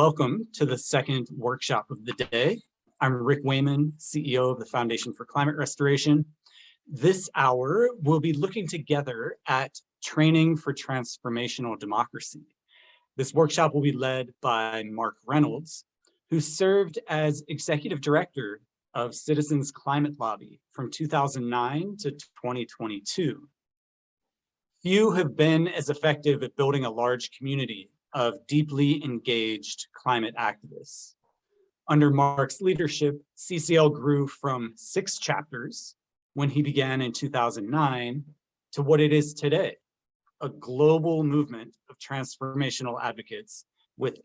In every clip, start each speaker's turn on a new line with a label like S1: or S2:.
S1: Welcome to the second workshop of the day. I'm Rick Wayman, CEO of the Foundation for Climate Restoration. This hour, we'll be looking together at training for transformational democracy. This workshop will be led by Mark Reynolds, who served as Executive Director of Citizens Climate Lobby from 2009 to 2022. Few have been as effective at building a large community of deeply engaged climate activists. Under Mark's leadership, CCL grew from 6 chapters when he began in 2009 to what it is today, a global movement of transformational advocates with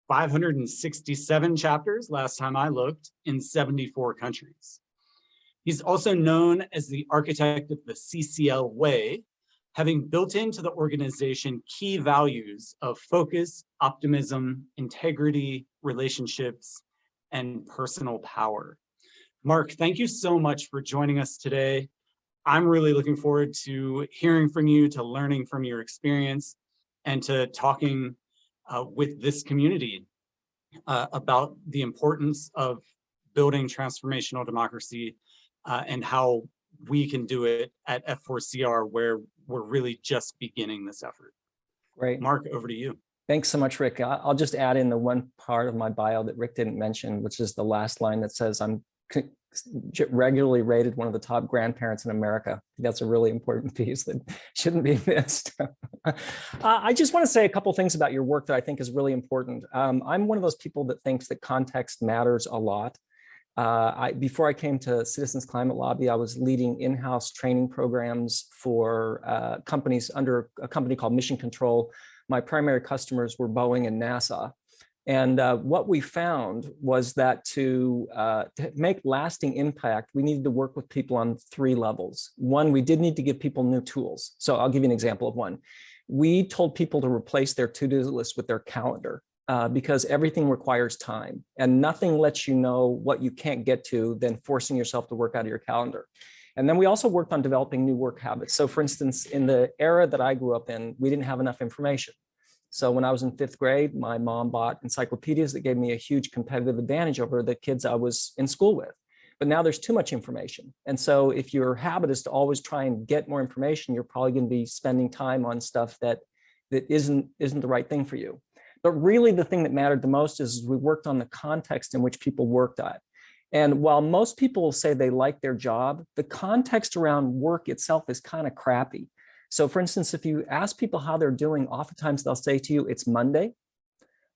S1: 567 chapters, last time I looked, in 74 countries. He's also known as the architect of the CCL way, having built into the organization key values of focus, optimism, integrity, relationships, and personal power. Mark, thank you so much for joining us today. I'm really looking forward to hearing from you, to learning from your experience, and to talking with this community about the importance of building transformational democracy and how we can do it at F4CR, where we're really just beginning this effort.
S2: Great.
S1: Mark, over to you.
S2: Thanks so much, Rick. I'll just add in the one part of my bio that Rick didn't mention, which is the last line that says, I'm regularly rated one of the top grandparents in America. That's a really important piece that shouldn't be missed. I just want to say a couple things about your work that I think is really important. I'm one of those people that thinks that context matters a lot. Before I came to Citizens Climate Lobby, I was leading in-house training programs for companies under a company called Mission Control. My primary customers were Boeing and NASA. And what we found was that to make lasting impact, we needed to work with people on 3 levels. One, we did need to give people new tools. So I'll give you an example of one. We told people to replace their to-do list with their calendar. Because everything requires time and nothing lets you know what you can't get to than forcing yourself to work out of your calendar. And then we also worked on developing new work habits. So for instance, in the era that I grew up in, we didn't have enough information. So when I was in 5th grade, my mom bought encyclopedias that gave me a huge competitive advantage over the kids I was in school with. But now there's too much information. And so if your habit is to always try and get more information, you're probably going to be spending time on stuff that isn't the right thing for you. But really the thing that mattered the most is we worked on the context in which people worked at. And while most people will say they like their job, the context around work itself is kind of crappy. So for instance, if you ask people how they're doing, oftentimes they'll say to you, it's Monday.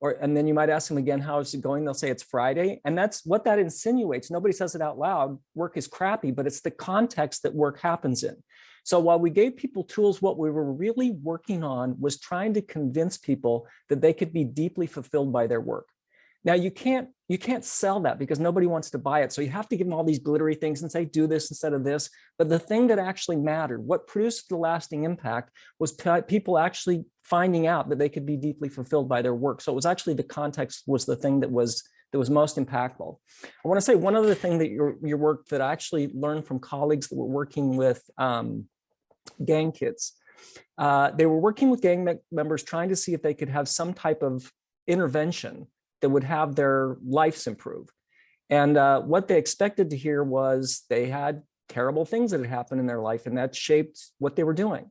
S2: And then you might ask them again, how is it going? They'll say it's Friday. And that's what that insinuates. Nobody says it out loud. Work is crappy, but it's the context that work happens in. So while we gave people tools, what we were really working on was trying to convince people that they could be deeply fulfilled by their work. Now you can't sell that because nobody wants to buy it. So you have to give them all these glittery things and say, do this instead of this. But the thing that actually mattered, what produced the lasting impact, was people actually finding out that they could be deeply fulfilled by their work. So it was actually the context was the thing that was most impactful. I want to say one other thing that your work that I actually learned from colleagues that were working with gang kids. They were working with gang members trying to see if they could have some type of intervention that would have their lives improve. And what they expected to hear was they had terrible things that had happened in their life, and that shaped what they were doing.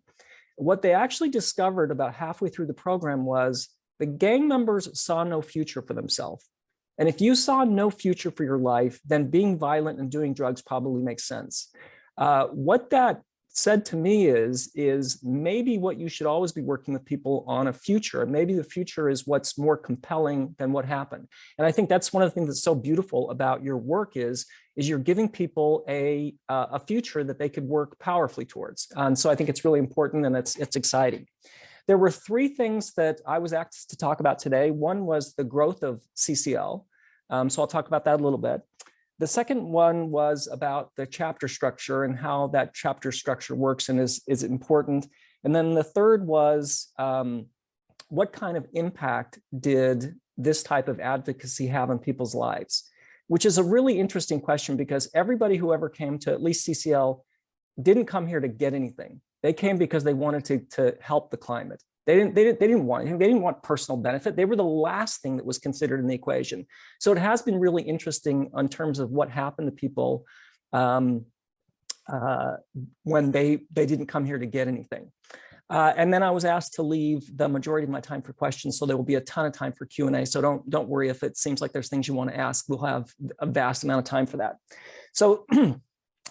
S2: What they actually discovered about halfway through the program was the gang members saw no future for themselves. And if you saw no future for your life, then being violent and doing drugs probably makes sense. What that said to me is maybe what you should always be working with people on a future. Maybe the future is what's more compelling than what happened. And I think that's one of the things that's so beautiful about your work is you're giving people a future that they could work powerfully towards. And so I think it's really important and it's exciting. There were 3 things that I was asked to talk about today. One was the growth of CCL. So I'll talk about that a little bit. The second one was about the chapter structure and how that chapter structure works and is important. And then the third was what kind of impact did this type of advocacy have on people's lives? Which is a really interesting question because everybody who ever came to at least CCL didn't come here to get anything. They came because they wanted to help the climate. They didn't want anything. They didn't want personal benefit. They were the last thing that was considered in the equation. So it has been really interesting in terms of what happened to people when they didn't come here to get anything. And then I was asked to leave the majority of my time for questions, so there will be a ton of time for Q&A. So don't worry if it seems like there's things you want to ask. We'll have a vast amount of time for that. So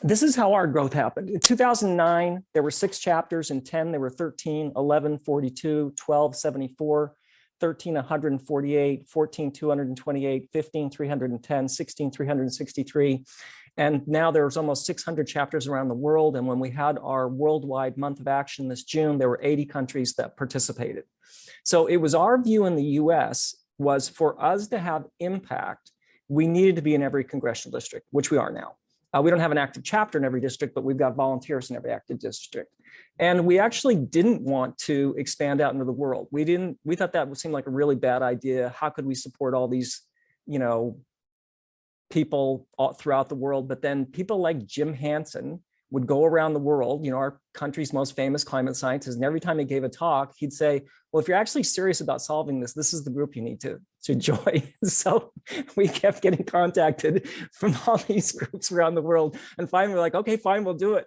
S2: this is how our growth happened. In 2009, there were 6 chapters. In 10, there were 13, 11, 42, 12, 74, 13, 148, 14, 228, 15, 310, 16, 363. And now there's almost 600 chapters around the world. And when we had our worldwide month of action this June, there were 80 countries that participated. So it was our view in the US was for us to have impact, we needed to be in every congressional district, which we are now. We don't have an active chapter in every district, but we've got volunteers in every active district. And we actually didn't want to expand out into the world. We thought that would seem like a really bad idea. How could we support all these, people all throughout the world? But then people like Jim Hansen would go around the world, our country's most famous climate scientist, and every time he gave a talk, he'd say, well, if you're actually serious about solving this, this is the group you need to join. So we kept getting contacted from all these groups around the world, and finally we're like, okay, fine, we'll do it.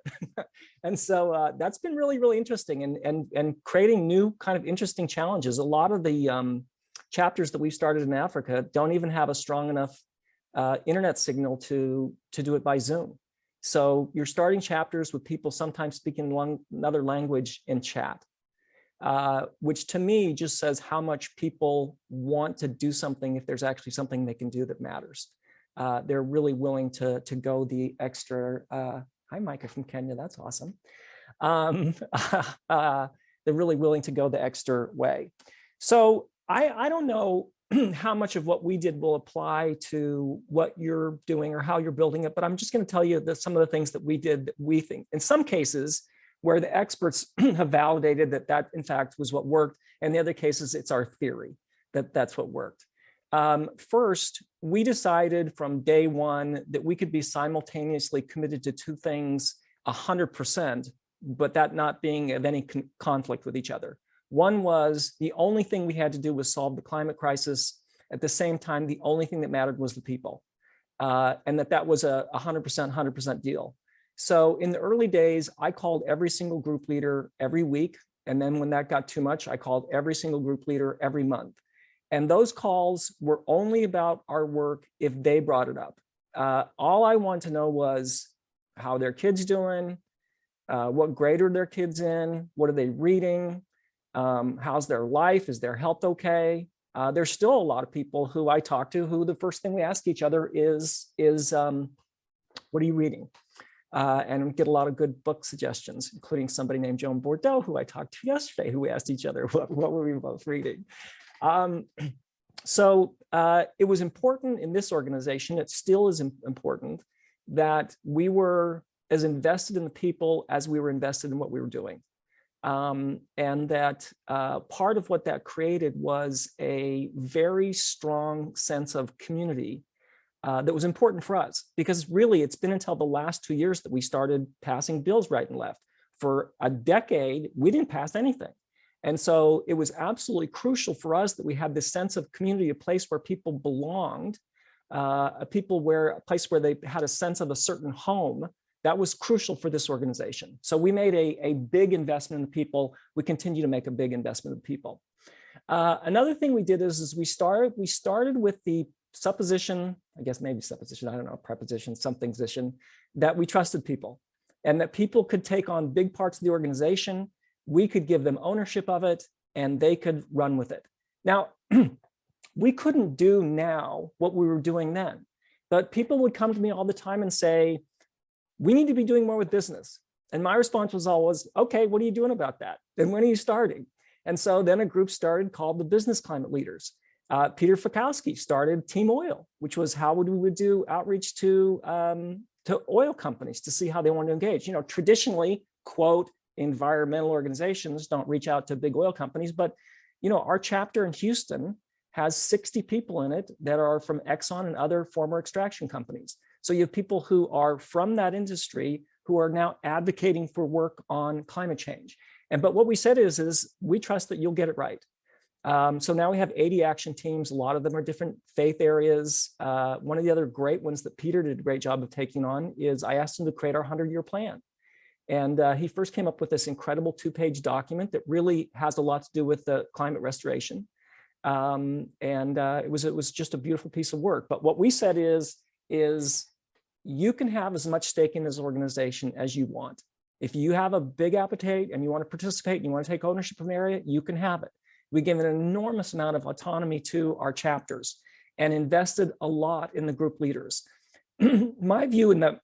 S2: And so that's been really, really interesting, and creating new kind of interesting challenges. A lot of the chapters that we've started in Africa don't even have a strong enough internet signal to do it by Zoom. So you're starting chapters with people sometimes speaking another language in chat, which to me just says how much people want to do something if there's actually something they can do that matters. They're really willing to go the extra, hi Micah from Kenya, that's awesome. They're really willing to go the extra way. So I don't know how much of what we did will apply to what you're doing or how you're building it, but I'm just going to tell you that some of the things that we did that we think, in some cases, where the experts have validated that in fact was what worked, and the other cases, it's our theory that that's what worked. First, we decided from day one that we could be simultaneously committed to 2 things 100%, but that not being of any conflict with each other. One was the only thing we had to do was solve the climate crisis. At the same time, the only thing that mattered was the people, and that was a 100% deal. So in the early days, I called every single group leader every week. And then when that got too much, I called every single group leader every month. And those calls were only about our work if they brought it up. All I wanted to know was how their kids doing, what grade are their kids in, what are they reading, how's their life? Is their health okay? There's still a lot of people who I talk to who the first thing we ask each other is what are you reading? And we get a lot of good book suggestions, including somebody named Joan Bordeaux, who I talked to yesterday, who we asked each other what were we both reading. So it was important in this organization, it still is important, that we were as invested in the people as we were invested in what we were doing. And that part of what that created was a very strong sense of community that was important for us, because really it's been until the last 2 years that we started passing bills right and left. For a decade, we didn't pass anything. And so it was absolutely crucial for us that we had this sense of community, a place where people belonged, a place where they had a sense of a certain home. That was crucial for this organization. So we made a big investment in the people. We continue to make a big investment in the people. Another thing we did is we started with the supposition, I guess maybe supposition, I don't know, preposition, somethingsition, that we trusted people and that people could take on big parts of the organization. We could give them ownership of it and they could run with it. Now, we couldn't do now what we were doing then, but people would come to me all the time and say, we need to be doing more with business. And my response was always, okay, what are you doing about that? And when are you starting? And so then a group started called the Business Climate Leaders. Peter Fikowski started Team Oil, which was how we would do outreach to oil companies to see how they want to engage. Traditionally, quote, environmental organizations don't reach out to big oil companies, but our chapter in Houston has 60 people in it that are from Exxon and other former extraction companies. So you have people who are from that industry who are now advocating for work on climate change. But what we said is we trust that you'll get it right. So now we have 80 action teams. A lot of them are different faith areas. One of the other great ones that Peter did a great job of taking on is I asked him to create our 100-year plan. And he first came up with this incredible 2-page document that really has a lot to do with the climate restoration. It was just a beautiful piece of work. But what we said is you can have as much stake in this organization as you want. If you have a big appetite and you want to participate and you want to take ownership of an area, you can have it. We give an enormous amount of autonomy to our chapters and invested a lot in the group leaders. My view in the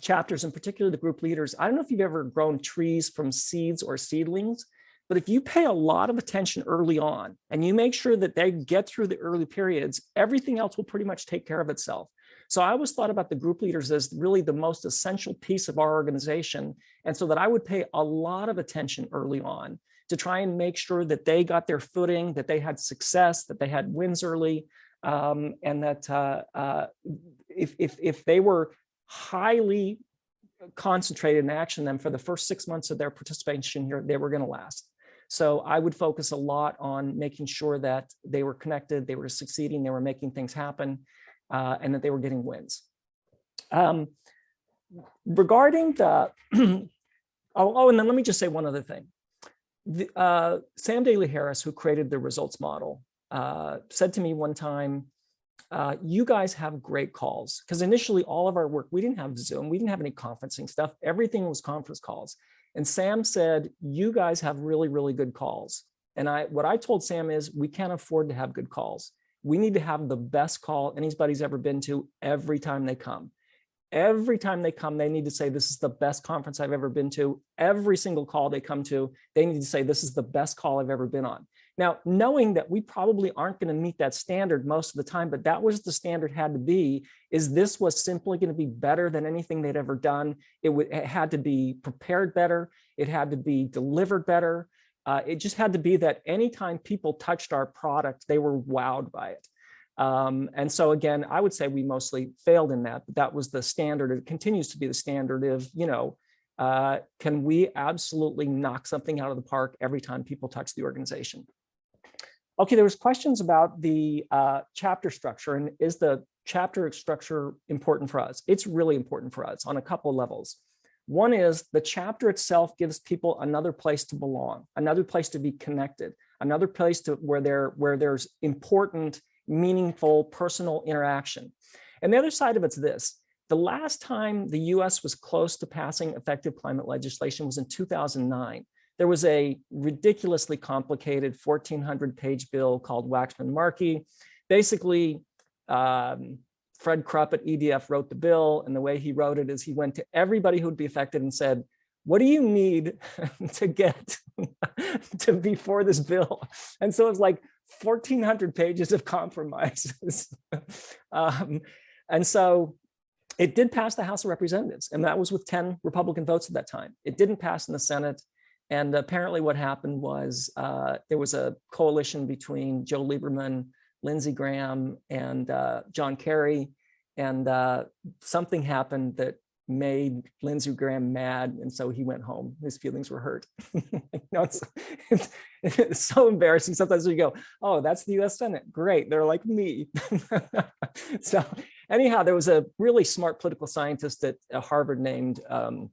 S2: chapters, in particular the group leaders, I don't know if you've ever grown trees from seeds or seedlings, but if you pay a lot of attention early on and you make sure that they get through the early periods, everything else will pretty much take care of itself. So I always thought about the group leaders as really the most essential piece of our organization. And so that I would pay a lot of attention early on to try and make sure that they got their footing, that they had success, that they had wins early, and that if they were highly concentrated in action, then for the first 6 months of their participation here, they were going to last. So I would focus a lot on making sure that they were connected, they were succeeding, they were making things happen, and that they were getting wins. Regarding the, and then let me just say one other thing. Sam Daly-Harris, who created the results model, said to me one time, you guys have great calls, because initially all of our work, we didn't have Zoom, we didn't have any conferencing stuff, everything was conference calls. And Sam said, you guys have really, really good calls. And what I told Sam is, we can't afford to have good calls. We need to have the best call anybody's ever been to every time they come. Every time they come, they need to say, this is the best conference I've ever been to. Every single call they come to, they need to say, this is the best call I've ever been on. Now, knowing that we probably aren't going to meet that standard most of the time, but that was the standard had to be, is this was simply going to be better than anything they'd ever done. It had to be prepared better. It had to be delivered better. It just had to be that anytime people touched our product, they were wowed by it. And so again, I would say we mostly failed in that, but that was the standard. It continues to be the standard of, can we absolutely knock something out of the park every time people touch the organization? Okay, there was questions about the chapter structure, and is the chapter structure important for us? It's really important for us on a couple of levels. One is the chapter itself gives people another place to belong, another place to be connected, another place to where there's important, meaningful, personal interaction. And the other side of it's this. The last time the US was close to passing effective climate legislation was in 2009. There was a ridiculously complicated 1,400-page bill called Waxman-Markey. Basically, Fred Krupp at EDF wrote the bill, and the way he wrote it is he went to everybody who would be affected and said, what do you need to get to be for this bill? And so it's like 1,400 pages of compromises. And so it did pass the House of Representatives, and that was with 10 Republican votes at that time. It didn't pass in the Senate. And apparently what happened was there was a coalition between Joe Lieberman, Lindsey Graham, and John Kerry. And something happened that made Lindsey Graham mad. And so he went home. His feelings were hurt. It's so embarrassing. Sometimes you go, oh, that's the US Senate. Great. They're like me. So anyhow, there was a really smart political scientist at Harvard named, Theda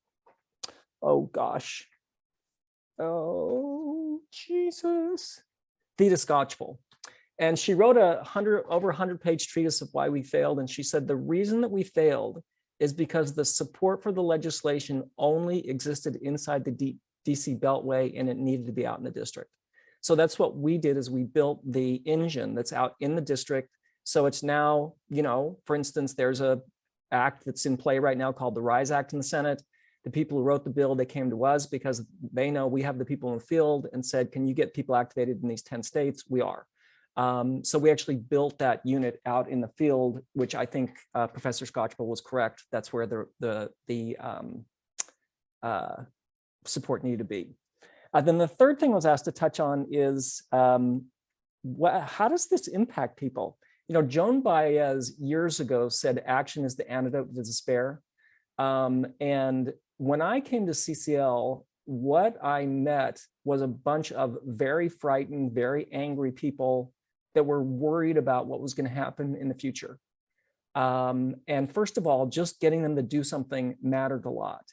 S2: Skocpol. And she wrote over 100-page treatise of why we failed. And she said, the reason that we failed is because the support for the legislation only existed inside the DC Beltway, and it needed to be out in the district. So that's what we did, is we built the engine that's out in the district. So it's now, for instance, there's a act that's in play right now called the RISE Act in the Senate. The people who wrote the bill, they came to us because they know we have the people in the field and said, can you get people activated in these 10 states? We are. So we actually built that unit out in the field, which I think Professor Skocpol was correct. That's where the support needed to be. Then the third thing I was asked to touch on is, how does this impact people? Joan Baez years ago said action is the antidote to despair. And when I came to CCL, what I met was a bunch of very frightened, very angry people that were worried about what was going to happen in the future. And first of all, just getting them to do something mattered a lot.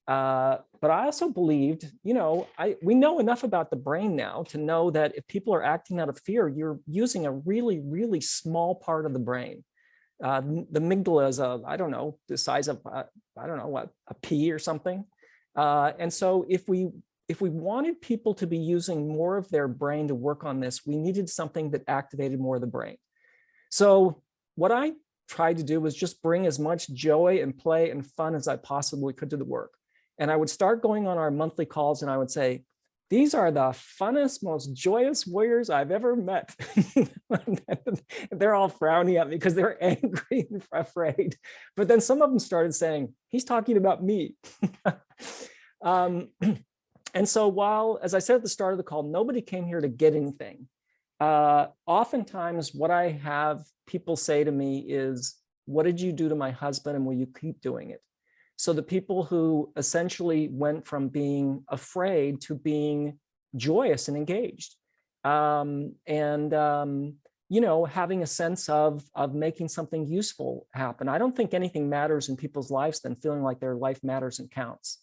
S2: But I also believed, we know enough about the brain now to know that if people are acting out of fear, you're using a really, really small part of the brain. The amygdala is I don't know, the size of, I don't know what, a pea or something. And so if we wanted people to be using more of their brain to work on this, we needed something that activated more of the brain. So what I tried to do was just bring as much joy and play and fun as I possibly could to the work. And I would start going on our monthly calls and I would say, these are the funnest, most joyous warriors I've ever met. They're all frowning at me because they're angry and afraid. But then some of them started saying, he's talking about me. And so while, as I said at the start of the call, nobody came here to get anything. Oftentimes what I have people say to me is, what did you do to my husband and will you keep doing it? So the people who essentially went from being afraid to being joyous and engaged, having a sense of making something useful happen. I don't think anything matters in people's lives than feeling like their life matters and counts.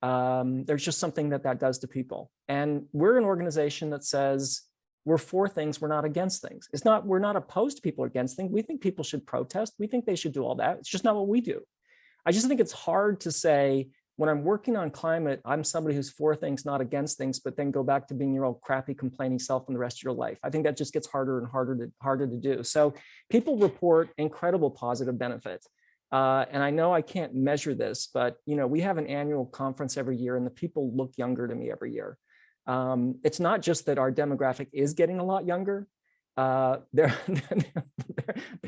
S2: There's just something that does to people. And we're an organization that says we're for things, we're not against things. We're not opposed to people against things. We think people should protest. We think they should do all that. It's just not what we do. I just think it's hard to say, when I'm working on climate, I'm somebody who's for things, not against things, but then go back to being your old crappy complaining self in the rest of your life. I think that just gets harder and harder to do. So people report incredible positive benefits. And I know I can't measure this, but we have an annual conference every year and the people look younger to me every year. It's not just that our demographic is getting a lot younger. There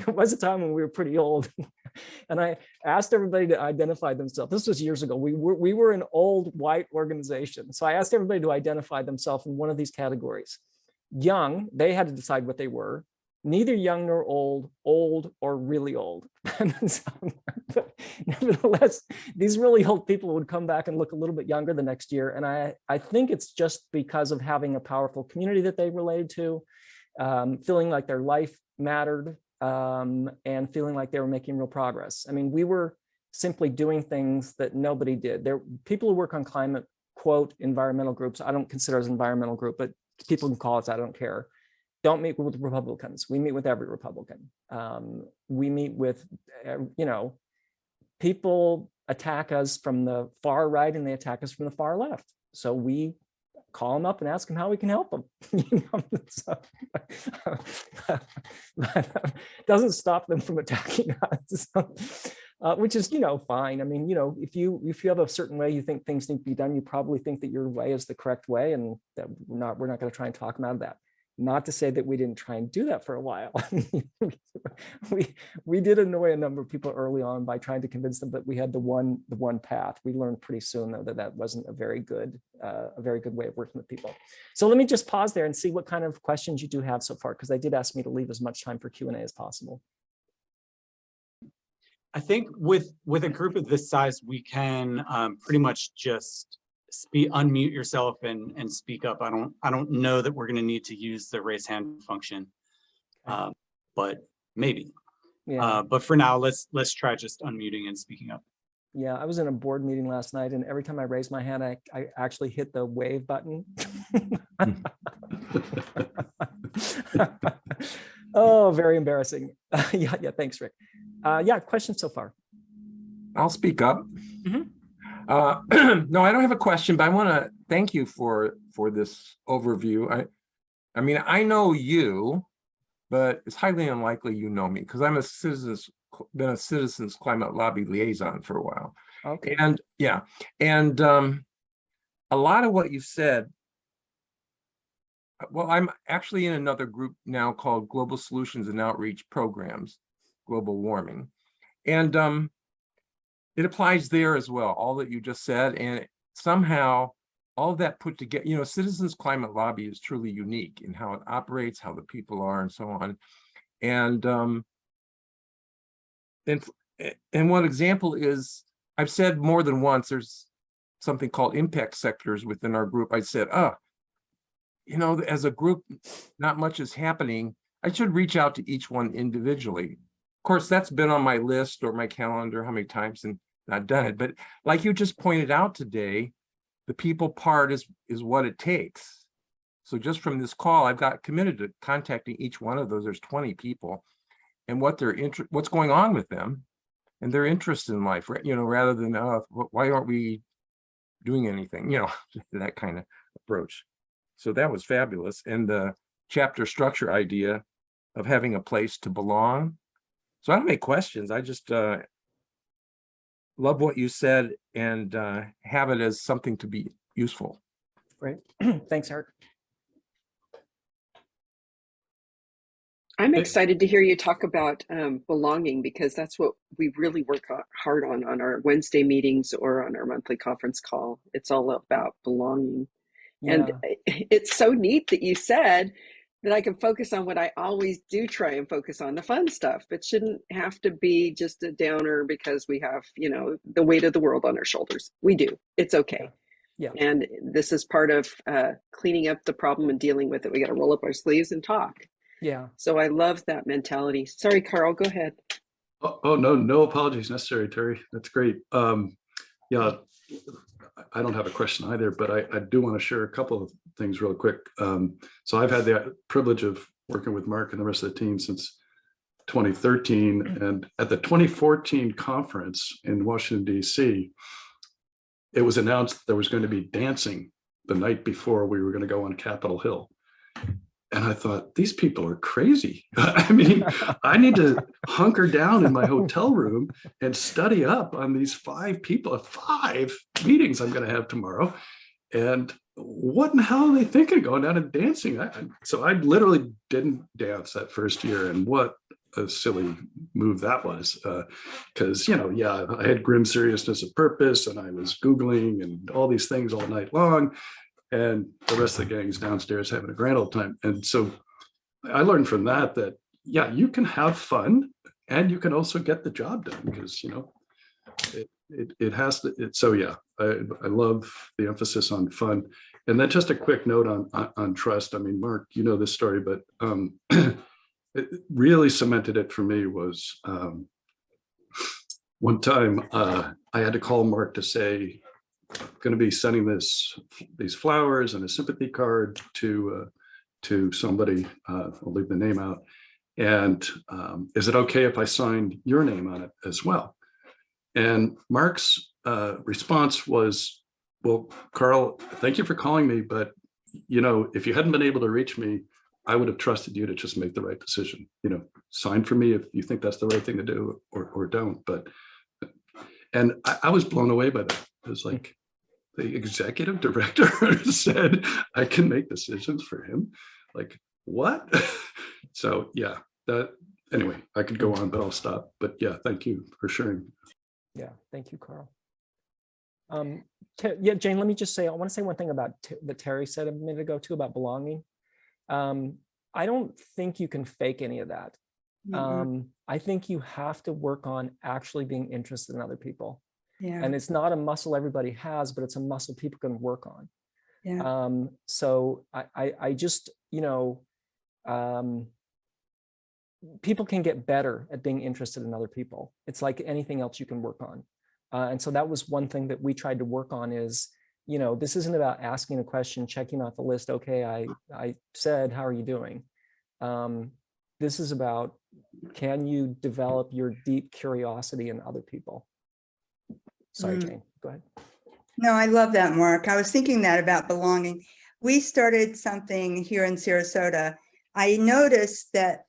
S2: was a time when we were pretty old and I asked everybody to identify themselves. This was years ago. We were an old white organization. So I asked everybody to identify themselves in one of these categories. Young, they had to decide what they were. Neither young nor old, old or really old. Nevertheless, these really old people would come back and look a little bit younger the next year. And I think it's just because of having a powerful community that they related to, feeling like their life mattered, and feeling like they were making real progress. I mean, we were simply doing things that nobody did. There, people who work on climate, quote, environmental groups, I don't consider us an environmental group, but people can call us, I don't care. Don't meet with Republicans. We meet with every Republican. We meet with, people attack us from the far right and they attack us from the far left. So we call them up and ask them how we can help them. Doesn't stop them from attacking us, which is, fine. I mean, if you have a certain way you think things need to be done, you probably think that your way is the correct way, and that we're not going to try and talk them out of that. Not to say that we didn't try and do that for a while. we did annoy a number of people early on by trying to convince them that we had the one path. We learned pretty soon though that wasn't a very good way of working with people. So let me just pause there and see what kind of questions you do have so far, because they did ask me to leave as much time for Q&A as possible.
S1: I think with a group of this size, we can pretty much just unmute yourself and speak up. I don't know that we're going to need to use the raise hand function, but maybe. Yeah. But for now, let's try just unmuting and speaking up.
S2: Yeah, I was in a board meeting last night, and every time I raised my hand, I actually hit the wave button. Oh, very embarrassing. Yeah, thanks, Rick. Yeah, questions so far?
S3: I'll speak up. Mm-hmm. No, I don't have a question, but I want to thank you for this overview. I mean, I know you, but it's highly unlikely you know me, because I'm been a citizens climate lobby liaison for a while. Okay. And yeah, and a lot of what you said, well, I'm actually in another group now called Global Solutions and Outreach Programs, Global Warming. And it applies there as well, all that you just said. And somehow all of that put together, Citizens Climate Lobby is truly unique in how it operates, how the people are, and so on. And one example is, I've said more than once, there's something called impact sectors within our group, I said, as a group, not much is happening. I should reach out to each one individually. Of course, that's been on my list or my calendar how many times and not done it. But like you just pointed out today, the people part is what it takes. So just from this call, I've got committed to contacting each one of those. There's 20 people and what's going on with them and their interest in life, rather than, why aren't we doing anything, that kind of approach. So that was fabulous. And the chapter structure idea of having a place to belong. So I don't make questions. I just love what you said and have it as something to be useful.
S2: Great. Thanks, Eric.
S4: I'm excited to hear you talk about belonging, because that's what we really work hard on our Wednesday meetings or on our monthly conference call. It's all about belonging.
S2: Yeah.
S4: And it's so neat that you said that I can focus on what I always do try and focus on, the fun stuff. It shouldn't have to be just a downer because we have, the weight of the world on our shoulders. We do. It's okay.
S2: Yeah.
S4: And this is part of cleaning up the problem and dealing with it. We got to roll up our sleeves and talk.
S2: Yeah.
S4: So I love that mentality. Sorry, Carl, go ahead.
S5: Oh, no apologies necessary, Terry. That's great. Yeah, I don't have a question either, but I do want to share a couple of things real quick. So I've had the privilege of working with Mark and the rest of the team since 2013. And at the 2014 conference in Washington, D.C., it was announced that there was going to be dancing the night before we were going to go on Capitol Hill. And I thought, these people are crazy. I mean, I need to hunker down in my hotel room and study up on these 5 meetings I'm going to have tomorrow. And what in the hell are they thinking going down and dancing? So I literally didn't dance that first year. And what a silly move that was. Because, I had grim seriousness of purpose and I was Googling and all these things all night long. And the rest of the gang's downstairs having a grand old time. And so I learned from that, you can have fun and you can also get the job done because, it has to. So, yeah, I love the emphasis on fun. And then just a quick note on trust. I mean, Mark, you know this story, but it really cemented it for me was one time I had to call Mark to say, going to be sending these flowers and a sympathy card to somebody. I'll leave the name out. And is it okay if I signed your name on it as well? And Mark's response was, well, Carl, thank you for calling me, but if you hadn't been able to reach me, I would have trusted you to just make the right decision. Sign for me if you think that's the right thing to do, or don't. And I was blown away by that. It was like the executive director said I can make decisions for him. Like, what? So yeah, anyway, I could go on, but I'll stop. But yeah, thank you for sharing.
S2: Yeah, thank you, Carl. Yeah, Jane, let me just say, I want to say one thing about that Terry said a minute ago too about belonging. I don't think you can fake any of that. I think you have to work on actually being interested in other people.
S6: Yeah.
S2: And it's not a muscle everybody has, but it's a muscle people can work on.
S6: Yeah.
S2: So I just, people can get better at being interested in other people. It's like anything else you can work on. And so that was one thing that we tried to work on is, this isn't about asking a question, checking off the list. Okay, I said, how are you doing? This is about, can you develop your deep curiosity in other people? Sorry, Jane, go ahead.
S6: No, I love that, Mark. I was thinking that about belonging. We started something here in Sarasota. I noticed that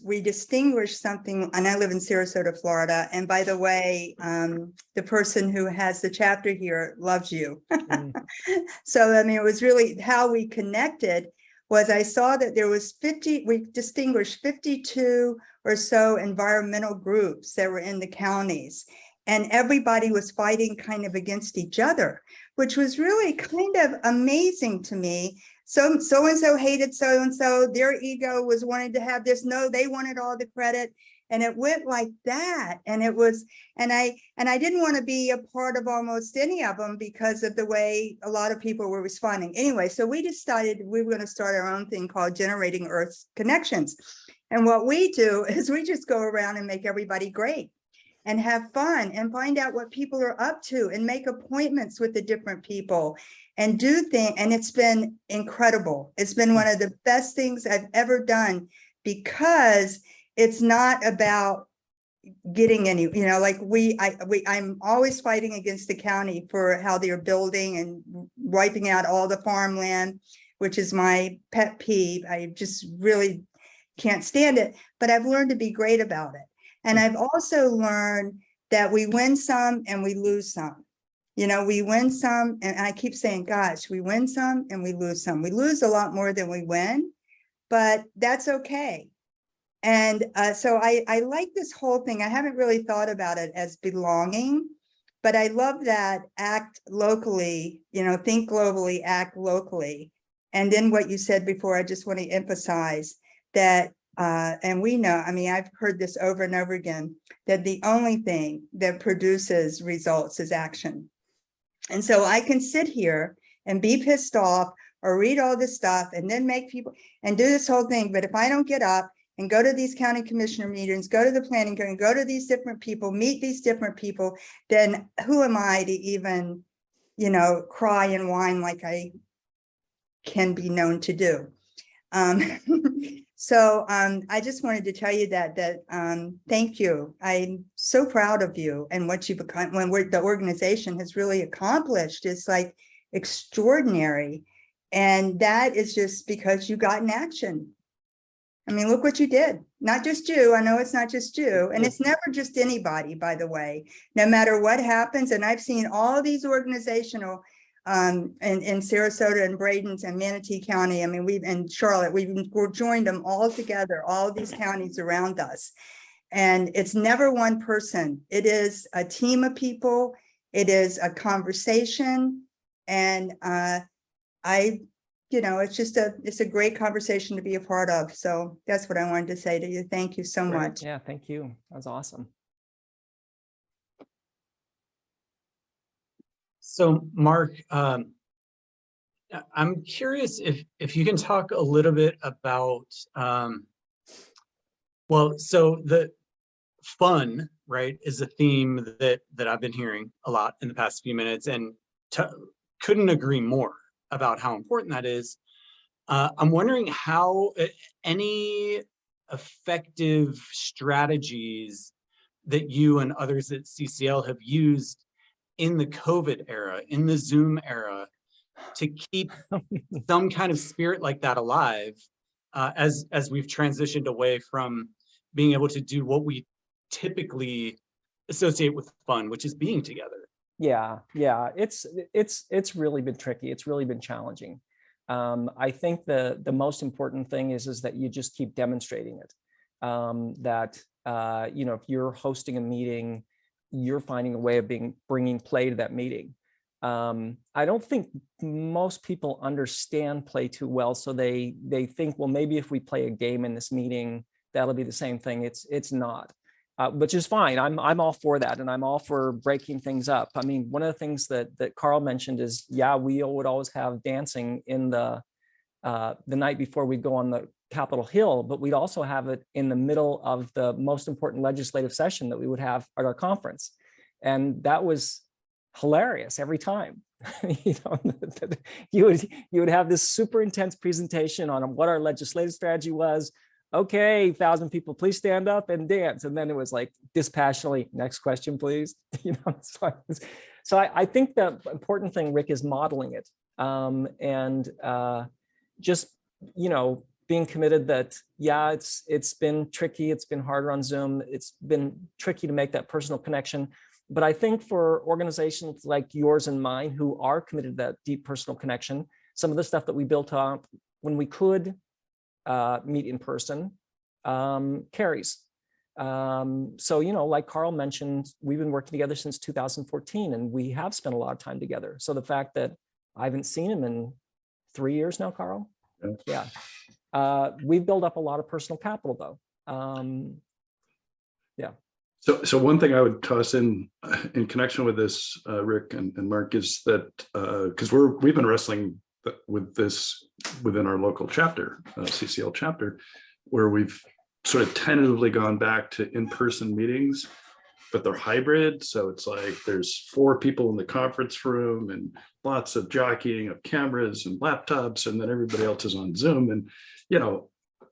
S6: we distinguished something, and I live in Sarasota, Florida. And by the way, the person who has the chapter here loves you. So, I mean, it was really how we connected was I saw that there was we distinguished 52 or so environmental groups that were in the counties. And everybody was fighting kind of against each other, which was really kind of amazing to me. So-and-so hated so-and-so, their ego was wanting to have this. No, they wanted all the credit. And it went like that. And it was, and I didn't want to be a part of almost any of them because of the way a lot of people were responding. Anyway, so we decided we were going to start our own thing called Generating Earth's Connections. And what we do is we just go around and make everybody great and have fun and find out what people are up to and make appointments with the different people and do things. And it's been incredible. It's been one of the best things I've ever done because it's not about getting any, you know, like I'm always fighting against the county for how they're building and wiping out all the farmland, which is my pet peeve. I just really can't stand it, but I've learned to be great about it. And I've also learned that we win some and we lose some. You know, we win some, and I keep saying, gosh, we win some and we lose some. We lose a lot more than we win, but that's okay. And so I like this whole thing. I haven't really thought about it as belonging, but I love that act locally, you know, think globally, act locally. And then what you said before, I just want to emphasize that, and we know, I mean, I've heard this over and over again, that the only thing that produces results is action. And so I can sit here and be pissed off or read all this stuff and then make people and do this whole thing. But if I don't get up and go to these county commissioner meetings, go to the planning commission, go to these different people, meet these different people, then who am I to even, you know, cry and whine like I can be known to do. So I just wanted to tell you that thank you. I'm so proud of you and what you've become, the organization has really accomplished. It's like extraordinary. And that is just because you got in action. I mean, look what you did. Not just you. I know it's not just you. And it's never just anybody, by the way, no matter what happens. And I've seen all these organizational in Sarasota and Braden's and Manatee County. I mean, in Charlotte, we've joined them all together, all these counties around us. And it's never one person. It is a team of people. It is a conversation. And you know, it's a great conversation to be a part of. So that's what I wanted to say to you. Thank you so much.
S2: Yeah, thank you. That was awesome.
S1: So Mark, I'm curious if you can talk a little bit about, well, so the fun, right, is a theme that I've been hearing a lot in the past few minutes, and couldn't agree more about how important that is. I'm wondering how any effective strategies that you and others at CCL have used in the COVID era, in the Zoom era, to keep some kind of spirit like that alive, as we've transitioned away from being able to do what we typically associate with fun, which is being together.
S2: Yeah, it's really been tricky. It's really been challenging. I think the most important thing is that you just keep demonstrating it. That you know, if you're hosting a meeting, you're finding a way of bringing play to that meeting. I don't think most people understand play too well, so they think, well, maybe if we play a game in this meeting, that'll be the same thing. It's not. Which is fine. I'm all for that, and I'm all for breaking things up. I mean, one of the things that Carl mentioned is, yeah, we would always have dancing in the night before we go on the Capitol Hill, but we'd also have it in the middle of the most important legislative session that we would have at our conference, and that was hilarious every time. You know, you would have this super intense presentation on what our legislative strategy was. Okay, 1,000 people, please stand up and dance. And then it was like dispassionately, next question, please. You know, so I think the important thing, Rick, is modeling it, and just, you know, being committed that, yeah, it's been tricky. It's been harder on Zoom. It's been tricky to make that personal connection. But I think for organizations like yours and mine who are committed to that deep personal connection, some of the stuff that we built up when we could meet in person carries. So, you know, like Carl mentioned, we've been working together since 2014, and we have spent a lot of time together. So the fact that I haven't seen him in 3 years now, Carl, yeah, we've built up a lot of personal capital, though.
S5: So one thing I would toss in connection with this, Rick and Mark, is that because we've been wrestling with this within our local chapter, CCL chapter, where we've sort of tentatively gone back to in-person meetings, but they're hybrid. So it's like there's 4 people in the conference room and lots of jockeying of cameras and laptops, and then everybody else is on Zoom. And,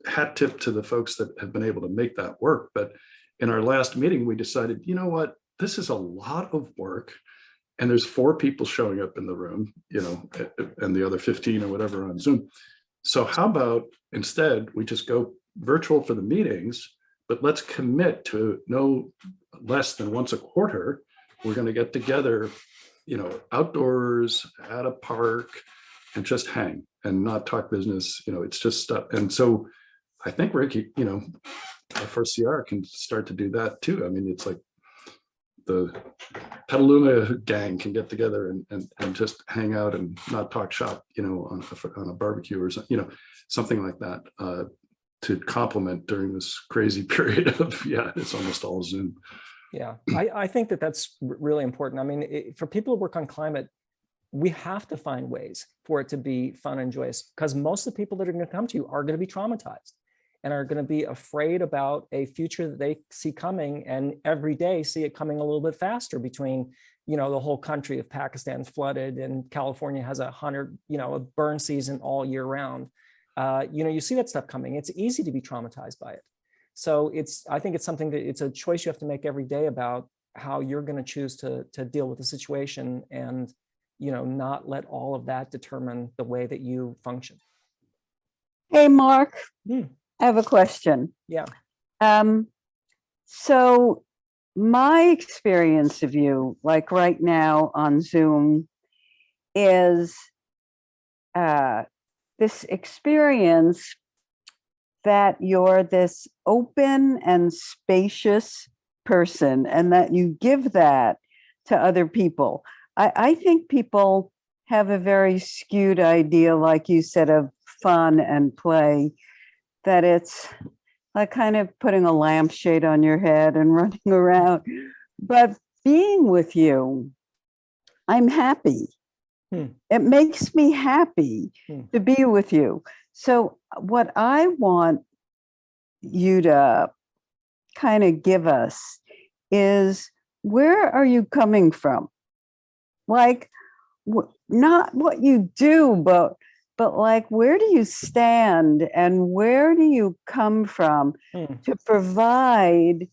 S5: hat tip to the folks that have been able to make that work. But in our last meeting, we decided, you know what, this is a lot of work. And there's 4 people showing up in the room, and the other 15 or whatever on Zoom. So how about instead we just go virtual for the meetings, but let's commit to no less than once a quarter. We're going to get together, outdoors at a park and just hang and not talk business. It's just stuff. And so I think Ricky, for CR can start to do that too. I mean, it's like the Petaluma gang can get together and just hang out and not talk shop, on a barbecue or something, something like that, to complement during this crazy period of, it's almost all Zoom.
S2: Yeah, I think that's really important. I mean, for people who work on climate, we have to find ways for it to be fun and joyous, because most of the people that are going to come to you are going to be traumatized and are going to be afraid about a future that they see coming, and every day see it coming a little bit faster between, the whole country of Pakistan's flooded and California has a burn season all year round. You see that stuff coming. It's easy to be traumatized by it. So I think it's something that it's a choice you have to make every day about how you're going to choose to deal with the situation, and, not let all of that determine the way that you function.
S7: Hey, Mark, I have a question.
S2: Yeah.
S7: So my experience of you, like right now on Zoom, is this experience that you're this open and spacious person, and that you give that to other people. I think people have a very skewed idea, like you said, of fun and play, that it's like kind of putting a lampshade on your head and running around. But being with you, I'm happy. It makes me happy to be with you. So what I want you to kind of give us is, where are you coming from? Like, not what you do, but like, where do you stand and where do you come from to provide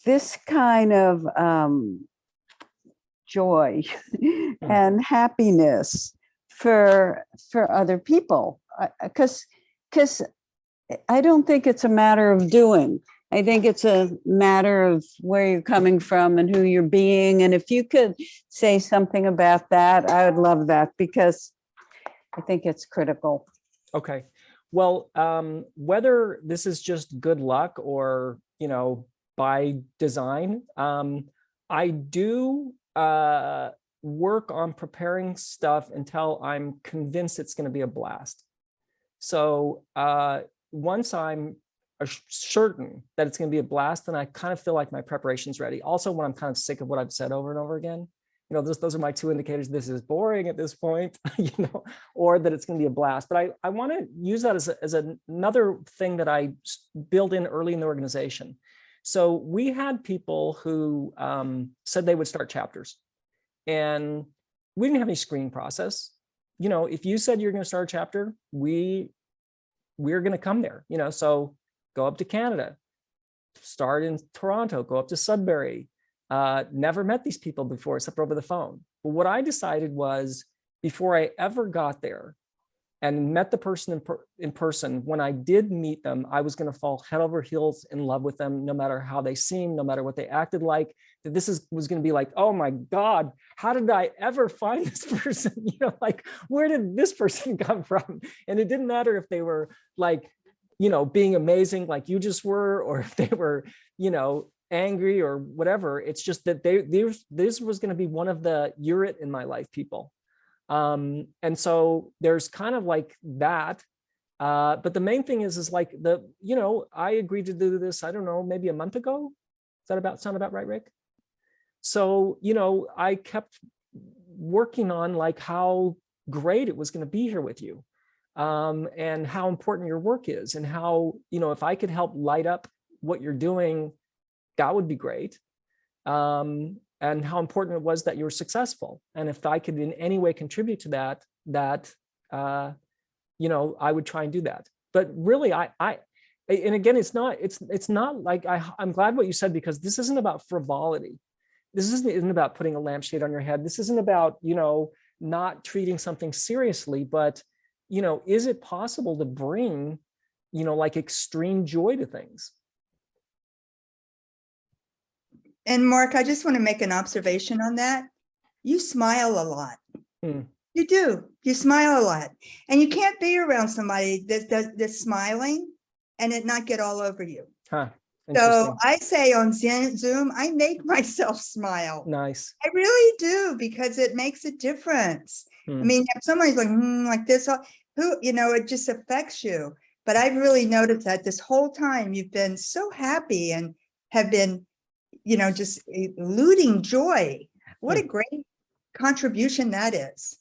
S7: this kind of joy and happiness for other people? Because I don't think it's a matter of doing. I think it's a matter of where you're coming from and who you're being. And if you could say something about that, I would love that, because I think it's critical.
S2: Okay. Well, whether this is just good luck or, by design, I do work on preparing stuff until I'm convinced it's going to be a blast. So once I'm certain that it's going to be a blast, then I kind of feel like my preparation's ready. Also, when I'm kind of sick of what I've said over and over again, those are my 2 indicators. This is boring at this point, or that it's going to be a blast. But I want to use that as another thing that I built in early in the organization. So we had people who said they would start chapters, and we didn't have any screening process. If you said you're going to start a chapter, we're going to come there. So go up to Canada, start in Toronto, go up to Sudbury. Never met these people before except over the phone. But what I decided was, before I ever got there and met the person in person, when I did meet them, I was going to fall head over heels in love with them, no matter how they seemed, no matter what they acted like. That was going to be like, oh my God, how did I ever find this person? Like, where did this person come from? And it didn't matter if they were like, being amazing like you just were, or if they were, angry or whatever. It's just that this was going to be one of the you're it in my life people. And so there's kind of like that. But the main thing is like I agreed to do this, I don't know, maybe a month ago. Does that sound about right, Rick? So, I kept working on like how great it was going to be here with you, and how important your work is, and how, if I could help light up what you're doing, that would be great. And how important it was that you were successful. And if I could in any way contribute to that, I would try and do that. But really, and again, it's not like I'm glad what you said, because this isn't about frivolity. This isn't about putting a lampshade on your head. This isn't about, not treating something seriously, but, is it possible to bring, like extreme joy to things?
S6: And Mark, I just want to make an observation on that. You smile a lot. You do. You smile a lot. And you can't be around somebody that's smiling and it not get all over you. So I say on Zoom, I make myself smile.
S2: Nice.
S6: I really do, because it makes a difference. I mean, if somebody's like this, it just affects you. But I've really noticed that this whole time you've been so happy and have been, just eluding joy. What a great contribution that is.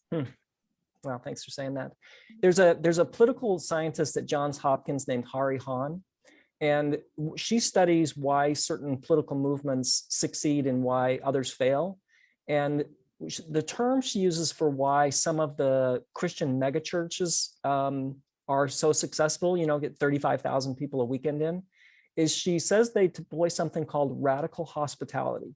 S2: Well, thanks for saying that. There's a political scientist at Johns Hopkins named Hari Hahn, and she studies why certain political movements succeed and why others fail. And the term she uses for why some of the Christian megachurches are so successful, get 35,000 people a weekend in, is she says they deploy something called radical hospitality,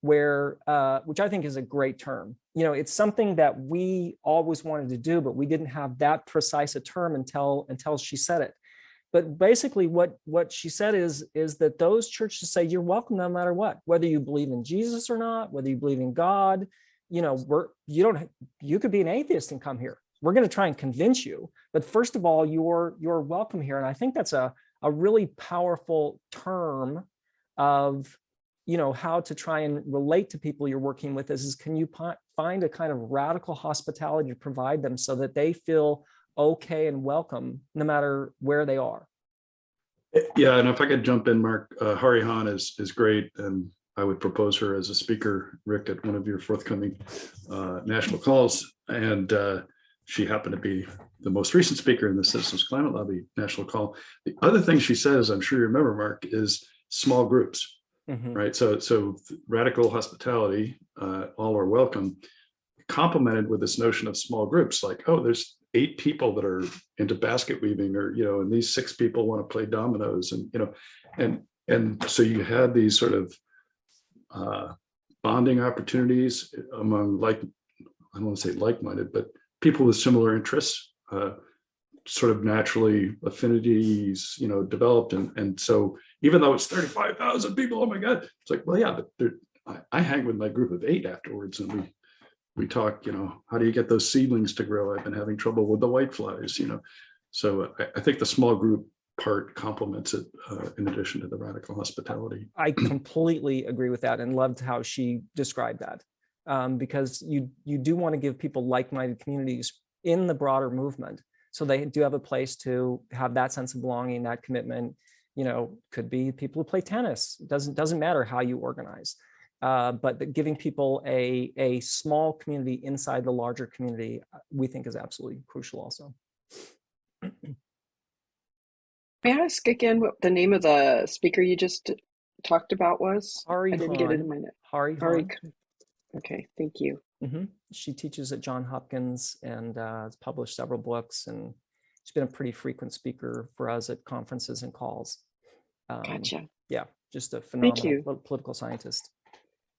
S2: where which I think is a great term. It's something that we always wanted to do, but we didn't have that precise a term until she said it. But basically what she said is that those churches say you're welcome no matter what, whether you believe in Jesus or not, whether you believe in God, you could be an atheist and come here. We're going to try and convince you, but first of all, you're welcome here. And I think that's a really powerful term of, how to try and relate to people you're working with is can you find a kind of radical hospitality to provide them so that they feel okay and welcome no matter where they are.
S5: Yeah, and if I could jump in, Mark, Hari Hahn is great, and I would propose her as a speaker, Rick, at one of your forthcoming national calls. And she happened to be the most recent speaker in the Citizens Climate Lobby national call. The other thing she says, I'm sure you remember, Mark, is small groups. Right. So radical hospitality, all are welcome, complemented with this notion of small groups, like, oh, there's 8 people that are into basket weaving, or, and these 6 people want to play dominoes, and, and so you had these sort of bonding opportunities among I don't want to say like-minded, but people with similar interests, sort of naturally affinities, developed. And so even though it's 35,000 people, oh my God, it's like, well, yeah, but I hang with my group of 8 afterwards, and we talk, how do you get those seedlings to grow? I've been having trouble with the whiteflies, So I think the small group part complements it, in addition to the radical hospitality.
S2: I completely agree with that, and loved how she described that, because you do want to give people like-minded communities in the broader movement, so they do have a place to have that sense of belonging, that commitment. Could be people who play tennis. Doesn't matter how you organize, but giving people a small community inside the larger community, we think is absolutely crucial also.
S4: May I ask again what the name of the speaker you just talked about was?
S2: Hari
S4: I didn't
S2: Hahn.
S4: get it in my note.
S2: Hari Hahn.
S4: Okay, thank you.
S2: She teaches at Johns Hopkins and has published several books, and she's been a pretty frequent speaker for us at conferences and calls.
S4: Gotcha.
S2: Yeah, just a phenomenal political scientist.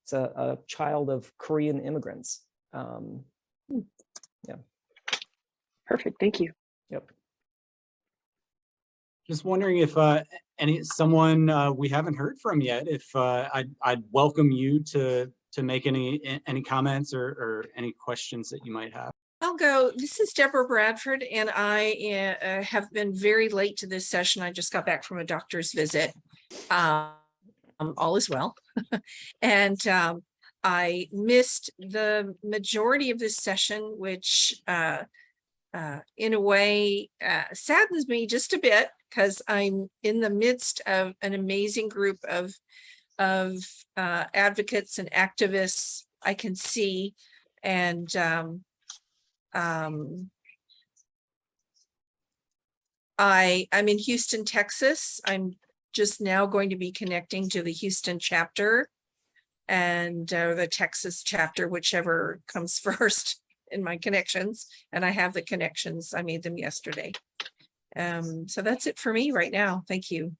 S2: It's a child of Korean immigrants. Yeah.
S4: Perfect. Thank you.
S2: Yep.
S1: Just wondering if someone we haven't heard from yet, if I'd welcome you to make any comments or any questions that you might have.
S8: I'll go. This is Deborah Bradford, and I have been very late to this session. I just got back from a doctor's visit. All is well. And I missed the majority of this session, which in a way, saddens me just a bit, because I'm in the midst of an amazing group of advocates and activists I can see. And I'm in Houston, Texas. I'm just now going to be connecting to the Houston chapter and the Texas chapter, whichever comes first in my connections. And I have the connections. I made them yesterday. So that's it for me right now. Thank you.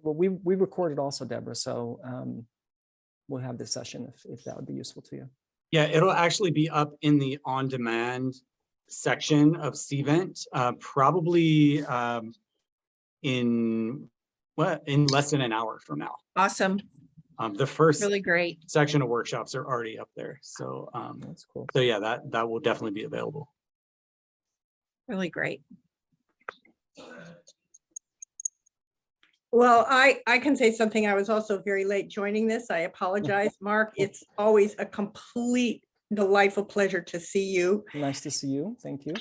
S2: Well, we recorded also, Deborah, so we'll have this session if that would be useful to you.
S1: Yeah, it'll actually be up in the on-demand section of CVent, probably in less than an hour from now.
S8: Awesome.
S1: The first
S8: Really great.
S1: section of workshops are already up there. So
S2: That's cool.
S1: so yeah, that will definitely be available.
S8: Really great.
S9: Well, I can say something. I was also very late joining this. I apologize, Mark. It's always a complete delightful pleasure to see you.
S2: Nice to see you. Thank you.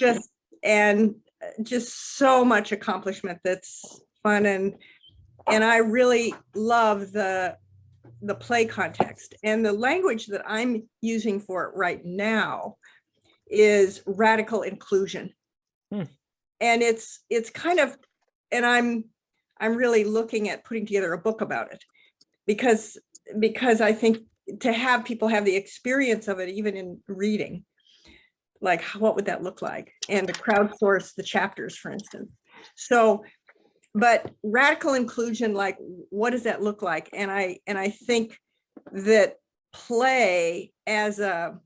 S9: Just so much accomplishment that's fun, and I really love the play context, and the language that I'm using for it right now is radical inclusion. And it's kind of, and I'm really looking at putting together a book about it, because I think to have people have the experience of it, even in reading, like what would that look like, and to crowdsource the chapters, for instance. So, but radical inclusion, like what does that look like? And I think that play as a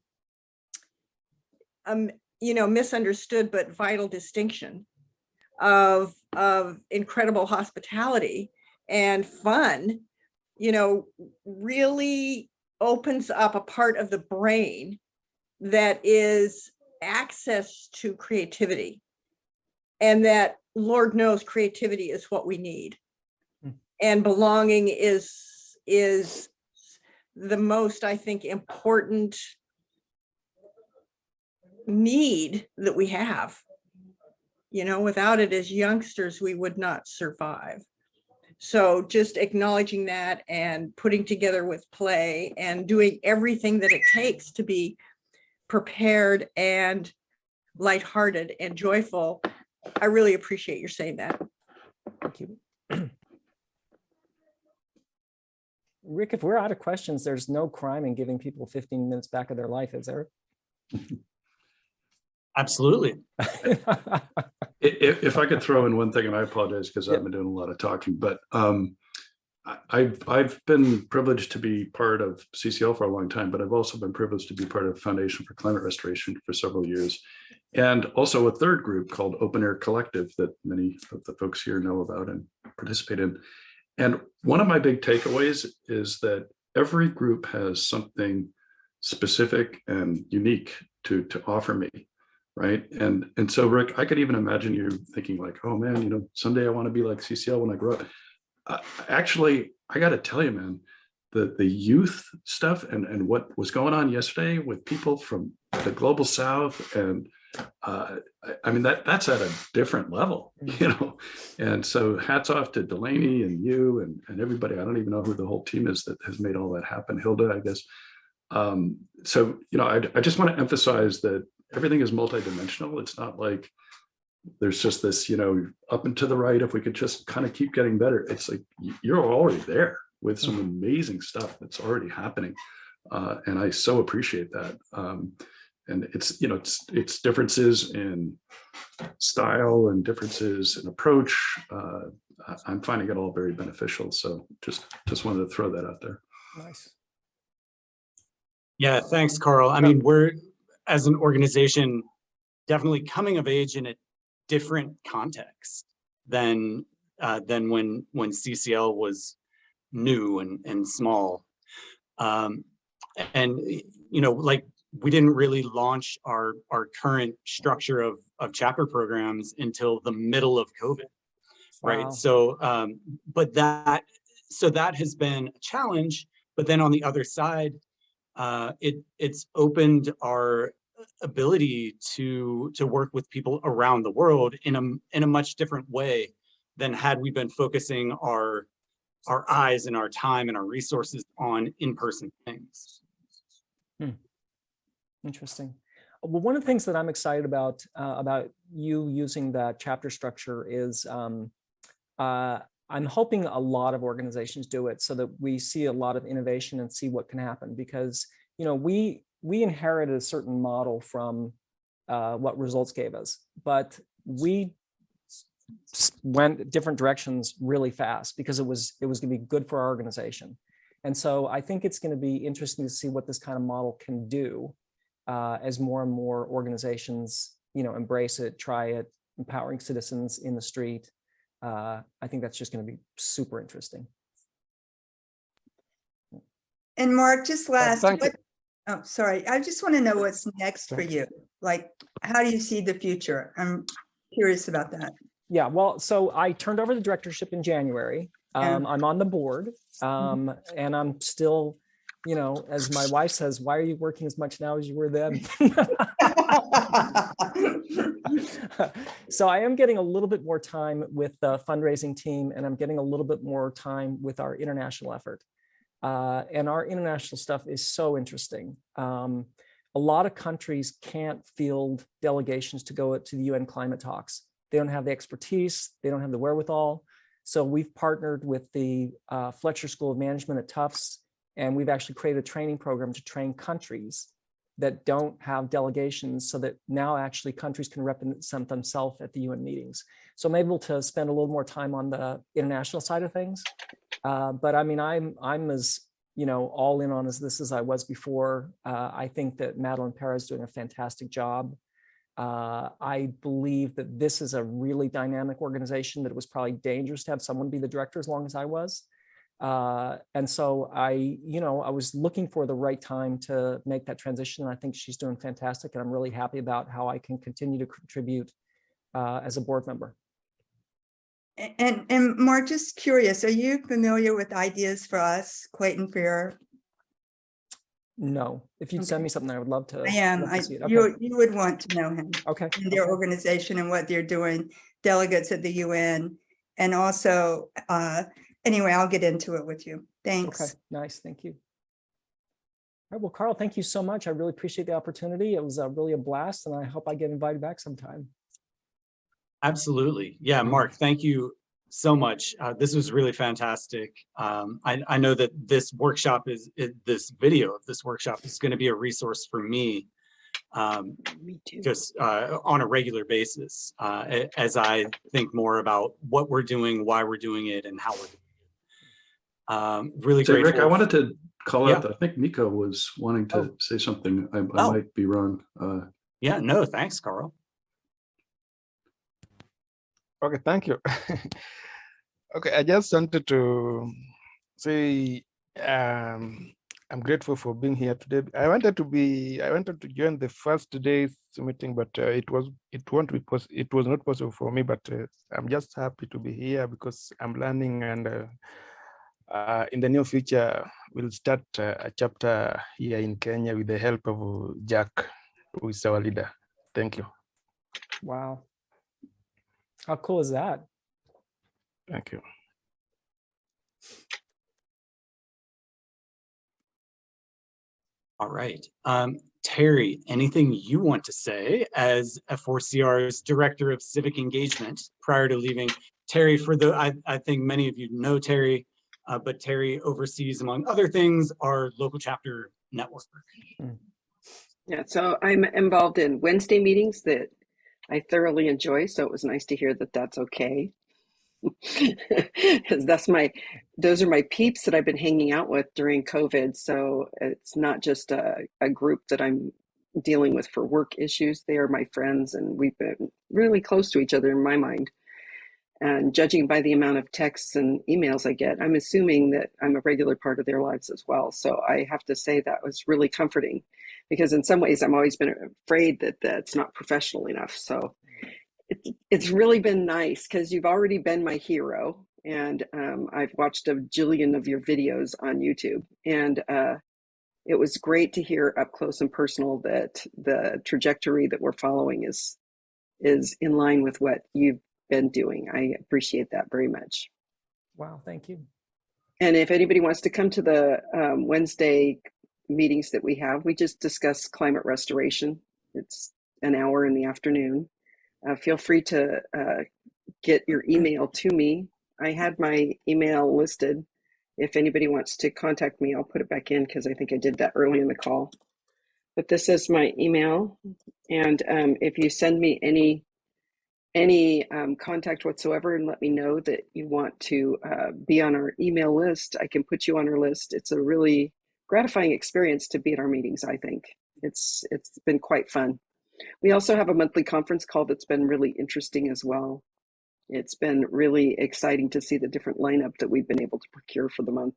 S9: misunderstood but vital distinction of incredible hospitality and fun, really opens up a part of the brain that is access to creativity, and that, Lord knows, creativity is what we need. And belonging is the most, I think, important need that we have. Without it, as youngsters, we would not survive. So just acknowledging that and putting together with play and doing everything that it takes to be prepared and lighthearted and joyful. I really appreciate your saying that.
S2: Thank you. Rick, if we're out of questions, there's no crime in giving people 15 minutes back of their life, is there?
S1: Absolutely.
S5: If I could throw in one thing, and I apologize because I've been doing a lot of talking, but I've been privileged to be part of CCL for a long time, but I've also been privileged to be part of Foundation for Climate Restoration for several years, and also a third group called Open Air Collective that many of the folks here know about and participate in. And one of my big takeaways is that every group has something specific and unique to offer me. Right. And so, Rick, I could even imagine you thinking like, oh, man, someday I want to be like CCL when I grow up. Actually, I got to tell you, man, the youth stuff and what was going on yesterday with people from the global South. And I mean, that's at a different level, and so hats off to Delaney and you and everybody. I don't even know who the whole team is that has made all that happen. Hilda, I guess. So, I just want to emphasize that everything is multidimensional. It's not like there's just this, up and to the right, if we could just kind of keep getting better. It's like you're already there with some amazing stuff that's already happening. And I so appreciate that. And it's, it's differences in style and differences in approach. I'm finding it all very beneficial. So just wanted to throw that out there.
S2: Nice.
S1: Yeah, thanks, Carl. I mean, we're, as an organization, definitely coming of age in a different context than when CCL was new and small. And like we didn't really launch our current structure of chapter programs until the middle of COVID, right?
S2: Wow.
S1: So, but that has been a challenge. But then on the other side, it's opened our ability to work with people around the world in a much different way than had we been focusing our eyes and our time and our resources on in-person things.
S2: Interesting. Well, one of the things that I'm excited about you using that chapter structure is I'm hoping a lot of organizations do it so that we see a lot of innovation and see what can happen, because we inherited a certain model from what Results gave us, but we went different directions really fast because it was going to be good for our organization. And so I think it's going to be interesting to see what this kind of model can do as more and more organizations, embrace it, try it, empowering citizens in the street. I think that's just going to be super interesting.
S6: And Mark, just last,
S3: thank you.
S6: oh, sorry. I just want to know what's next for you. Like, how do you see the future? I'm curious about that.
S2: Yeah, well, so I turned over the directorship in January. I'm on the board, and I'm still, as my wife says, why are you working as much now as you were then? So I am getting a little bit more time with the fundraising team, and I'm getting a little bit more time with our international effort. And our international stuff is so interesting. A lot of countries can't field delegations to go to the UN climate talks. They don't have the expertise, they don't have the wherewithal. So we've partnered with the Fletcher School of Management at Tufts, and we've actually created a training program to train countries that don't have delegations, so that now actually countries can represent themselves at the UN meetings. So I'm able to spend a little more time on the international side of things. But I mean, I'm as all in on this as I was before. I think that Madeline Perez is doing a fantastic job. I believe that this is a really dynamic organization, that it was probably dangerous to have someone be the director as long as I was. And so I was looking for the right time to make that transition. And I think she's doing fantastic. And I'm really happy about how I can continue to contribute as a board member.
S6: And Mark, just curious, are you familiar with Ideas for Us, Clayton Fair?
S2: No, if you'd send me something, I would love to.
S6: I am.
S2: Okay.
S6: You would want to know him.
S2: Okay.
S6: And their organization and what they're doing, delegates at the UN. And also, anyway, I'll get into it with you. Thanks.
S2: Okay, nice. Thank you. All right, well, Carl, thank you so much. I really appreciate the opportunity. It was really a blast, and I hope I get invited back sometime.
S1: Absolutely. Yeah, Mark, thank you so much. This was really fantastic. I know that this workshop this video of this workshop is going to be a resource for me, just on a regular basis, as I think more about what we're doing, why we're doing it, and how we're doing it. Really great.
S5: Rick, I wanted to call out that I think Miko was wanting to say something. I might be wrong.
S1: Yeah, no, thanks, Carl.
S10: Okay, thank you. Okay, I just wanted to say I'm grateful for being here today. I wanted to join the first day's meeting, but it was not possible for me. But I'm just happy to be here because I'm learning, and in the near future we'll start a chapter here in Kenya with the help of Jack, who is our leader. Thank you.
S2: Wow. How cool is that?
S10: Thank you.
S1: All right. Terry, anything you want to say as F4CR's Director of Civic Engagement prior to leaving? Terry, I think many of you know Terry, but Terry oversees, among other things, our local chapter network.
S4: Yeah, so I'm involved in Wednesday meetings that I thoroughly enjoy, so it was nice to hear that that's okay. Because those are my peeps that I've been hanging out with during COVID. So it's not just a group that I'm dealing with for work issues. They are my friends, and we've been really close to each other in my mind. And judging by the amount of texts and emails I get, I'm assuming that I'm a regular part of their lives as well. So I have to say that was really comforting, because in some ways I've always been afraid that that's not professional enough. So it's really been nice, because you've already been my hero, and I've watched a jillion of your videos on YouTube, and it was great to hear up close and personal that the trajectory that we're following is in line with what you've been doing. I appreciate that very much.
S2: Wow, thank you.
S4: And if anybody wants to come to the Wednesday meetings that we just discuss climate restoration. It's an hour in the afternoon. Feel free to get your email to me. I had my email listed. If anybody wants to contact me, I'll put it back in because I think I did that early in the call. But this is my email. And if you send me any contact whatsoever and let me know that you want to be on our email list, I can put you on our list. It's a really gratifying experience to be at our meetings, I think. It's been quite fun. We also have a monthly conference call that's been really interesting as well. It's been really exciting to see the different lineup that we've been able to procure for the month.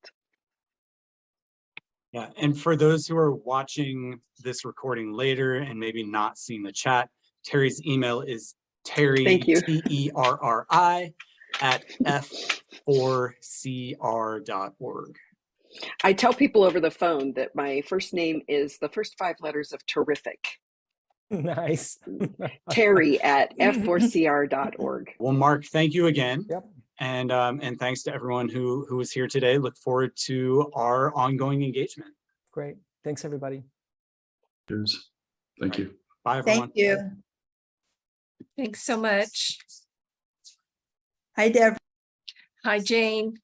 S1: Yeah, and for those who are watching this recording later and maybe not seeing the chat, Terry's email is Terry,
S4: Thank you.
S1: Terri at f4cr.org.
S4: I tell people over the phone that my first name is the first 5 letters of terrific.
S2: Nice.
S4: Terry at f4cr.org.
S1: Well, Mark, thank you again.
S2: Yep.
S1: And thanks to everyone who was here today. Look forward to our ongoing engagement.
S2: Great. Thanks, everybody.
S5: Cheers. Thank you.
S1: Bye, everyone.
S6: Thank you.
S8: Thanks so much.
S6: Hi, Deb.
S8: Hi, Jane.